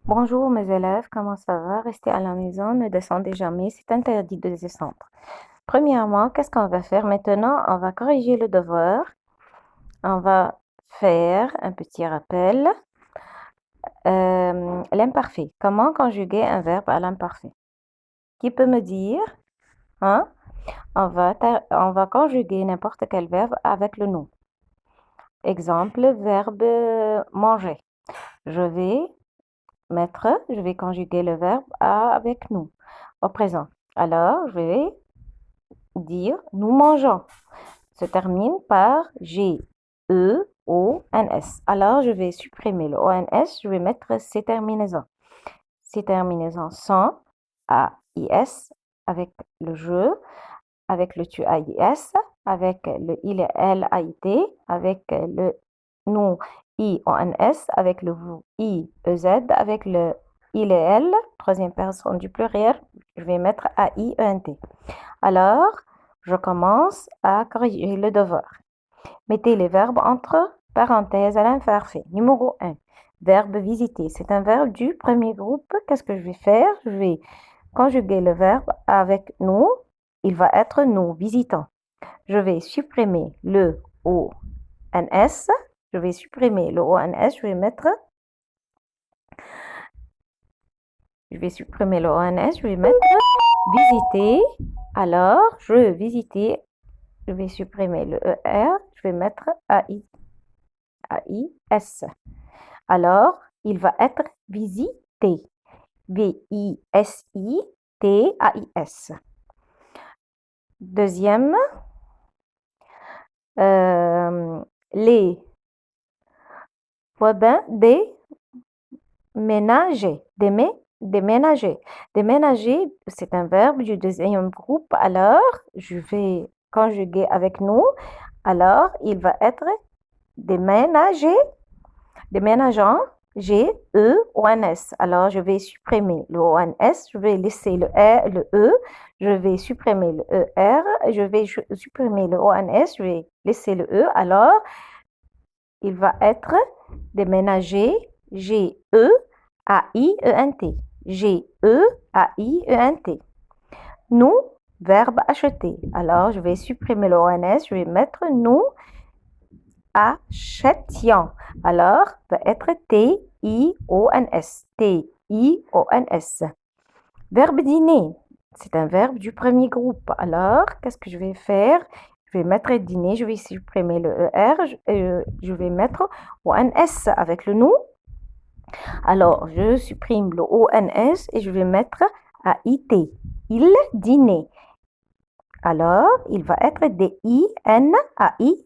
Bonjour mes élèves, comment ça va? Restez à la maison, ne descendez jamais, c'est interdit de descendre. Premièrement, qu'est-ce qu'on va faire maintenant? On va corriger le devoir. On va faire un petit rappel. L'imparfait. Comment conjuguer un verbe à l'imparfait? Qui peut me dire? Hein? On va conjuguer n'importe quel verbe avec le nom. Exemple, verbe manger. Je vais conjuguer le verbe avec nous au présent. Alors, je vais dire nous mangeons. Se termine par G-E-O-N-S. Alors, je vais supprimer le O-N-S, je vais mettre ces terminaisons. Ces terminaisons sont A-I-S avec le je, avec le tu A-I-S, avec le il et elle A-I-T, avec le nous I-O-N-S, avec le vous I-E-Z, avec le il et elle, troisième personne du pluriel, je vais mettre A-I-E-N-T. Alors, je commence à corriger le devoir. Mettez les verbes entre parenthèses à l'imparfait. Numéro 1. Verbe visiter. C'est un verbe du premier groupe. Qu'est-ce que je vais faire? Je vais conjuguer le verbe avec nous. Il va être nous visitons. Je vais supprimer le ONS. Je vais supprimer le ONS. Je vais supprimer le ONS. Je vais mettre visiter. Alors, je visiter. Je vais supprimer le ER. Je vais mettre AIS. Alors, il va être visité. V-I-S-I-T-A-I-S. Deuxième, les Robin déménager. Déménager. Déménager, c'est un verbe du deuxième groupe. Alors, je vais conjuguer avec nous. Alors, il va être déménager. Déménageant, G-E-O-N-S. Alors, je vais supprimer le O-N-S, je vais laisser le R, le E, je vais supprimer le E-R, je vais supprimer le O-N-S, je vais laisser le E. Alors, il va être déménager, G-E-A-I-E-N-T. G-E-A-I-E-N-T. Nous, verbe acheter. Alors, je vais supprimer le O-N-S, je vais mettre nous achetions. Alors, va être T-I-O-N-S. T-I-O-N-S. Verbe dîner. C'est un verbe du premier groupe. Alors, qu'est-ce que je vais faire? Je vais mettre dîner, je vais supprimer le ER, je vais mettre O-N-S avec le nous. Alors, je supprime le O-N-S et je vais mettre A-I-T. Il dînait. Alors, il va être D-I-N-A-I-T.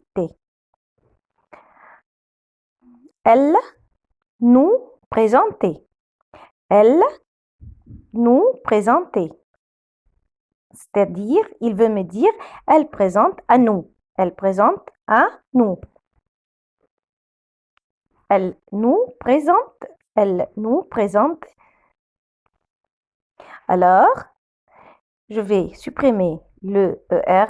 Elle nous présenter. Elle nous présenter. C'est-à-dire, il veut me dire, elle présente à nous. Elle présente à nous. Elle nous présente. Elle nous présente. Alors, je vais supprimer le ER.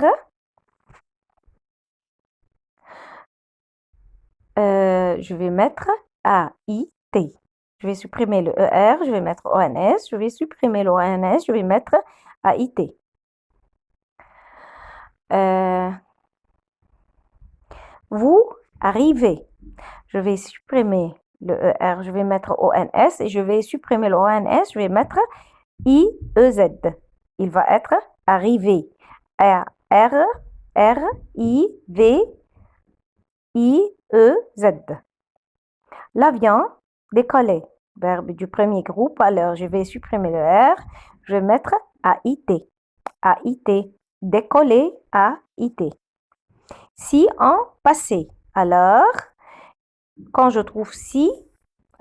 Je vais mettre A-I-T. Je vais supprimer le ER, je vais mettre ONS, je vais supprimer le ONS, je vais mettre A-I-T. Vous arrivez. Je vais supprimer le ER, je vais mettre ONS et je vais supprimer le ONS, je vais mettre IEZ. Il va être arrivé. R-I-V-I-E-Z. L'avion décoller. Verbe du premier groupe. Alors, je vais supprimer le R. Je vais mettre AIT. AIT. Décoller. AIT. Si en passé. Alors, quand je trouve si,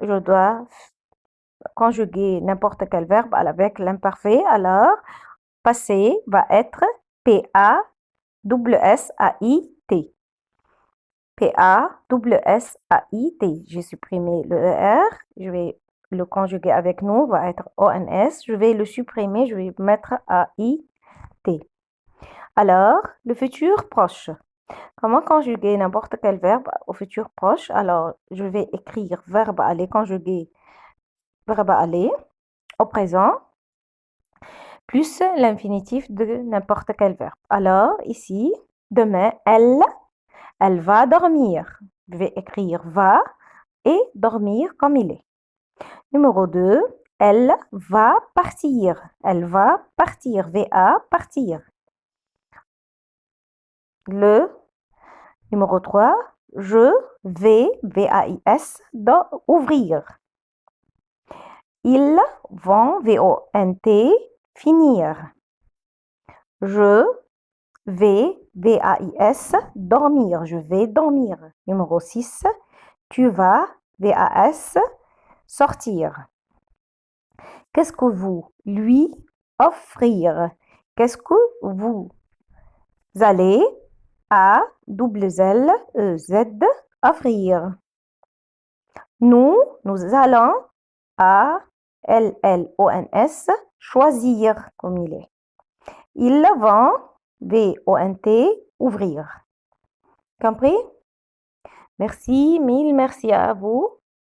je dois conjuguer n'importe quel verbe avec l'imparfait. Alors, passé va être P-A-S-S-A-I-T. P-A-S-S-A-I-T. J'ai supprimé le ER. Je vais le conjuguer avec nous, va être O-N-S. Je vais le supprimer, je vais mettre A-I-T. Alors, le futur proche. Comment conjuguer n'importe quel verbe au futur proche? Alors, je vais écrire verbe aller conjuguer verbe aller, au présent, plus l'infinitif de n'importe quel verbe. Alors, ici, demain, elle va dormir. Je vais écrire va et dormir comme il est. Numéro 2, elle va partir. Elle va partir. V-A, partir. Le numéro 3, je vais, V-A-I-S, ouvrir. Ils vont, V-O-N-T, finir. Je vais, V-A-I-S, dormir. Je vais dormir. Numéro 6, tu vas, V-A-S, sortir. Qu'est-ce que vous lui offrir? Qu'est-ce que vous allez à Z offrir? Nous allons à LLONS choisir comme il est. Ils vont VONT ouvrir. Compris? Merci, mille merci à vous.